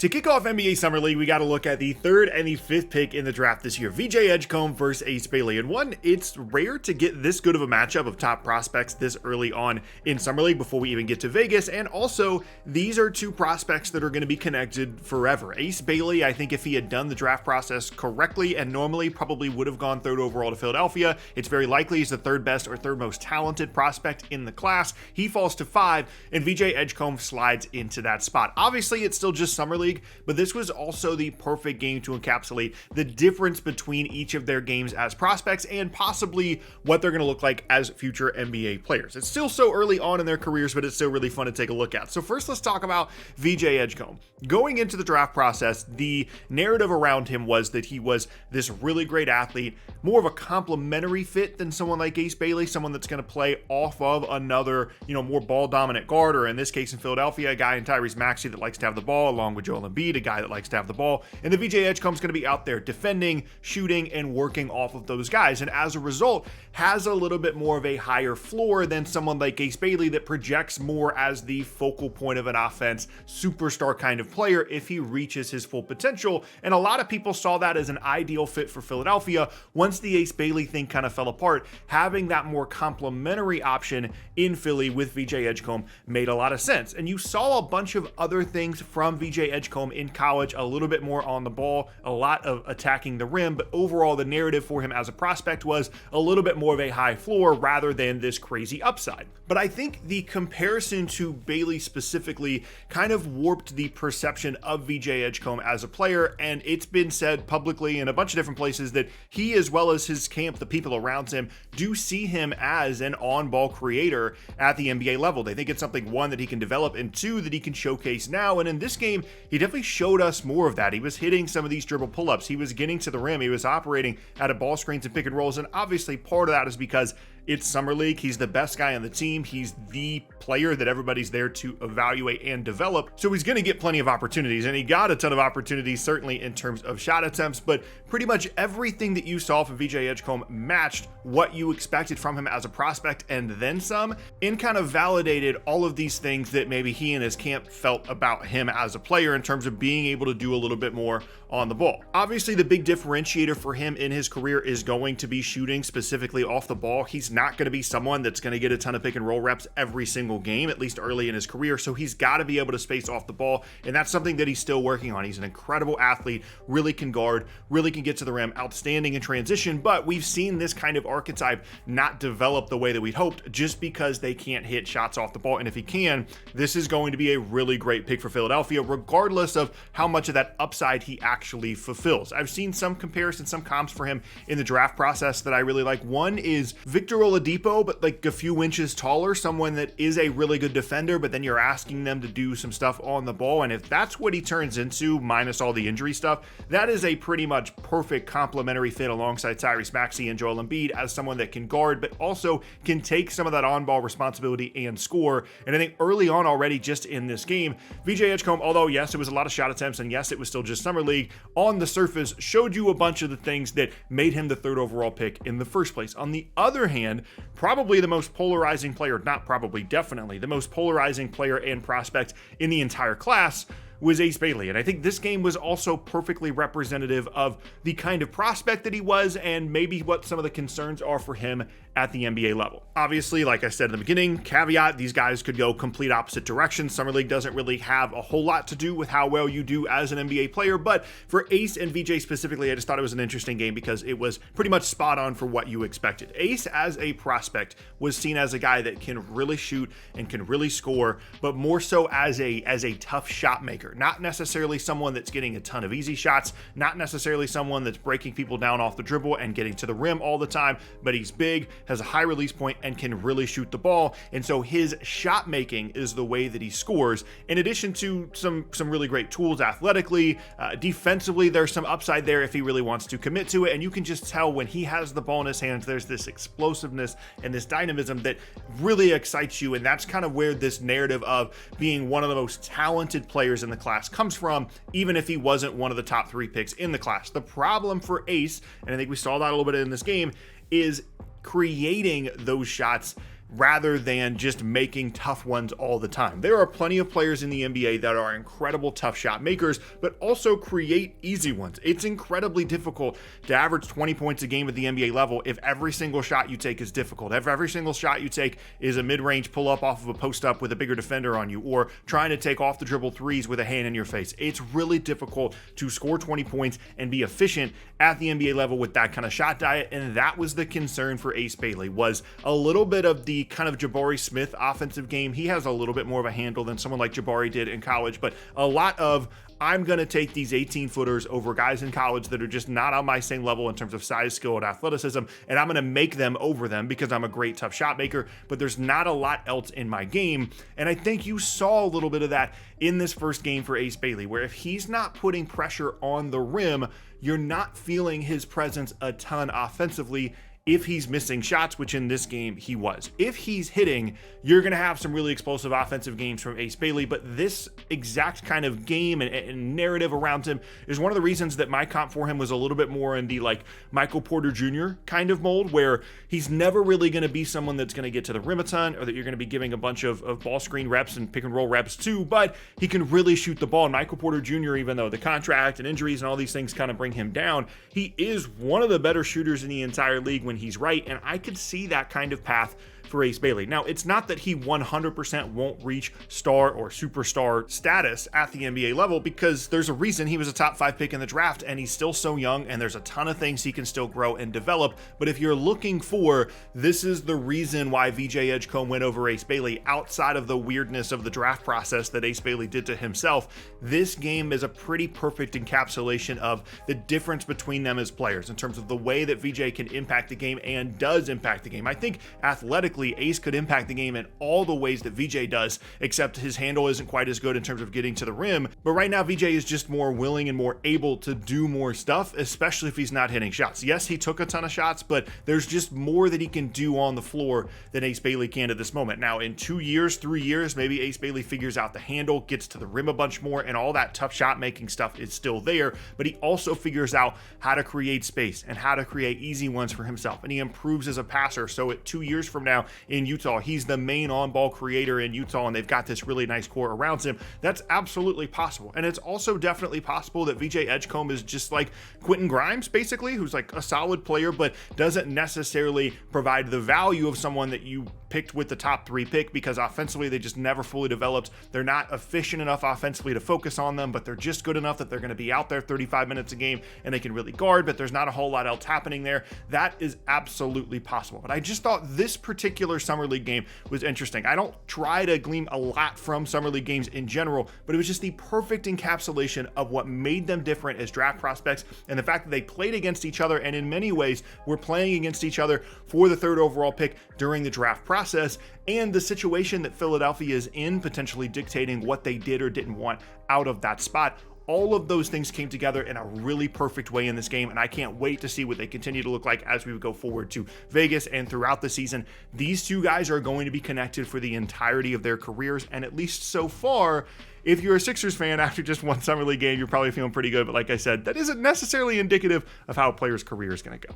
To kick off NBA Summer League, we got to look at the third and the fifth pick in the draft this year. VJ Edgcombe versus Ace Bailey. And one, it's rare to get this good of a matchup of top prospects this early on in Summer League before we even get to Vegas. And also, these are two prospects that are going to be connected forever. Ace Bailey, I think if he had done the draft process correctly and normally, probably would have gone third overall to Philadelphia. It's very likely he's the third best or third most talented prospect in the class. He falls to 5, and VJ Edgcombe slides into that spot. Obviously, it's still just Summer League, but this was also the perfect game to encapsulate the difference between each of their games as prospects and possibly what they're going to look like as future NBA players. It's still so early on in their careers, but it's still really fun to take a look at. So first, let's talk about VJ Edgcombe. Going into the draft process, the narrative around him was that he was this really great athlete, more of a complementary fit than someone like Ace Bailey, someone that's going to play off of another, more ball dominant guard, or in this case in Philadelphia, a guy in Tyrese Maxey that likes to have the ball along with Joel Embiid, a guy that likes to have the ball, and the VJ Edgecombe's going to be out there defending, shooting, and working off of those guys, and as a result, has a little bit more of a higher floor than someone like Ace Bailey that projects more as the focal point of an offense, superstar kind of player if he reaches his full potential, and a lot of people saw that as an ideal fit for Philadelphia. Once the Ace Bailey thing kind of fell apart, having that more complementary option in Philly with VJ Edgecombe made a lot of sense, and you saw a bunch of other things from VJ Edgecombe in college, a little bit more on the ball, a lot of attacking the rim, but overall the narrative for him as a prospect was a little bit more of a high floor rather than this crazy upside. But I think the comparison to Bailey specifically kind of warped the perception of VJ Edgecombe as a player, and it's been said publicly in a bunch of different places that he, as well as his camp, the people around him, do see him as an on-ball creator at the NBA level. They think it's something, one, that he can develop, and two, that he can showcase now. And in this game, he definitely showed us more of that. He was hitting some of these dribble pull-ups. He was getting to the rim. He was operating out of ball screens and pick and rolls. And obviously part of that is because it's Summer League. He's the best guy on the team. He's the player that everybody's there to evaluate and develop. So he's going to get plenty of opportunities, and he got a ton of opportunities, certainly in terms of shot attempts, but pretty much everything that you saw from VJ Edgecombe matched what you expected from him as a prospect and then some, and kind of validated all of these things that maybe he and his camp felt about him as a player in terms of being able to do a little bit more on the ball. Obviously, the big differentiator for him in his career is going to be shooting, specifically off the ball. He's not going to be someone that's going to get a ton of pick and roll reps every single game, at least early in his career. So he's got to be able to space off the ball, and that's something that he's still working on. He's an incredible athlete, really can guard, really can get to the rim, outstanding in transition, but we've seen this kind of archetype not develop the way that we'd hoped just because they can't hit shots off the ball. And if he can, this is going to be a really great pick for Philadelphia, regardless of how much of that upside he actually fulfills. I've seen some comparisons, some comps for him in the draft process that I really like. One is Victor Oladipo, but like a few inches taller, someone that is a really good defender, but then you're asking them to do some stuff on the ball. And if that's what he turns into, minus all the injury stuff, that is a pretty much perfect complementary fit alongside Tyrese Maxey and Joel Embiid as someone that can guard, but also can take some of that on-ball responsibility and score. And I think early on already, just in this game, VJ Edgecombe, although yes, it was a lot of shot attempts, and yes, it was still just Summer League, on the surface showed you a bunch of the things that made him the third overall pick in the first place. On the other hand, probably the most polarizing player, not probably, definitely the most polarizing player and prospect in the entire class was Ace Bailey. And I think this game was also perfectly representative of the kind of prospect that he was and maybe what some of the concerns are for him at the NBA level. Obviously, like I said in the beginning, caveat, these guys could go complete opposite directions. Summer League doesn't really have a whole lot to do with how well you do as an NBA player, but for Ace and VJ specifically, I just thought it was an interesting game because it was pretty much spot on for what you expected. Ace as a prospect was seen as a guy that can really shoot and can really score, but more so as a tough shot maker, not necessarily someone that's getting a ton of easy shots, not necessarily someone that's breaking people down off the dribble and getting to the rim all the time, but he's big, has a high release point, and can really shoot the ball. And so his shot making is the way that he scores, in addition to some really great tools athletically. Defensively, there's some upside there if he really wants to commit to it, and you can just tell when he has the ball in his hands, there's this explosiveness and this dynamism that really excites you, and that's kind of where this narrative of being one of the most talented players in the class comes from, even if he wasn't one of the top 3 picks in the class. The problem for Ace, and I think we saw that a little bit in this game, is creating those shots rather than just making tough ones all the time. There are plenty of players in the NBA that are incredible tough shot makers, but also create easy ones. It's incredibly difficult to average 20 points a game at the NBA level if every single shot you take is difficult. If every single shot you take is a mid-range pull-up off of a post-up with a bigger defender on you, or trying to take off the dribble threes with a hand in your face. It's really difficult to score 20 points and be efficient at the NBA level with that kind of shot diet, and that was the concern for Ace Bailey, was a little bit of the kind of Jabari Smith offensive game. He has a little bit more of a handle than someone like Jabari did in college, but a lot of, I'm going to take these 18-footers over guys in college that are just not on my same level in terms of size, skill, and athleticism, and I'm going to make them over them because I'm a great tough shot maker, but there's not a lot else in my game. And I think you saw a little bit of that in this first game for Ace Bailey, where if he's not putting pressure on the rim, you're not feeling his presence a ton offensively. If he's missing shots, which in this game he was. If he's hitting, you're going to have some really explosive offensive games from Ace Bailey, but this exact kind of game and narrative around him is one of the reasons that my comp for him was a little bit more in the like Michael Porter Jr. kind of mold, where he's never really going to be someone that's going to get to the rim a ton, or that you're going to be giving a bunch of ball screen reps and pick and roll reps too, but he can really shoot the ball. And Michael Porter Jr., even though the contract and injuries and all these things kind of bring him down, he is one of the better shooters in the entire league when he's right, and I could see that kind of path for Ace Bailey. Now, it's not that he 100% won't reach star or superstar status at the NBA level, because there's a reason he was a top 5 pick in the draft, and he's still so young, and there's a ton of things he can still grow and develop. But if you're looking for, this is the reason why VJ Edgcombe went over Ace Bailey, outside of the weirdness of the draft process that Ace Bailey did to himself, this game is a pretty perfect encapsulation of the difference between them as players in terms of the way that VJ can impact the game and does impact the game. I think athletically, Ace could impact the game in all the ways that VJ does, except his handle isn't quite as good in terms of getting to the rim. But right now, VJ is just more willing and more able to do more stuff, especially if he's not hitting shots. Yes, he took a ton of shots, but there's just more that he can do on the floor than Ace Bailey can at this moment. Now, in 2 years, 3 years, maybe Ace Bailey figures out the handle, gets to the rim a bunch more, and all that tough shot making stuff is still there, but he also figures out how to create space and how to create easy ones for himself, and he improves as a passer. So at 2 years from now, in Utah, he's the main on-ball creator in Utah, and they've got this really nice core around him. That's absolutely possible. And it's also definitely possible that VJ Edgcombe is just like Quentin Grimes, basically, who's like a solid player, but doesn't necessarily provide the value of someone that you picked with the top 3 pick, because offensively they just never fully developed. They're not efficient enough offensively to focus on them, but they're just good enough that they're going to be out there 35 minutes a game and they can really guard, but there's not a whole lot else happening there. That is absolutely possible. But I just thought this particular Summer League game was interesting. I don't try to glean a lot from Summer League games in general, but it was just the perfect encapsulation of what made them different as draft prospects, and the fact that they played against each other, and in many ways were playing against each other for the 3rd overall pick during the draft process, and the situation that Philadelphia is in, potentially dictating what they did or didn't want out of that spot. All of those things came together in a really perfect way in this game, and I can't wait to see what they continue to look like as we go forward to Vegas and throughout the season. These two guys are going to be connected for the entirety of their careers, and at least so far, if you're a Sixers fan after just one Summer League game, you're probably feeling pretty good. But like I said, that isn't necessarily indicative of how a player's career is going to go.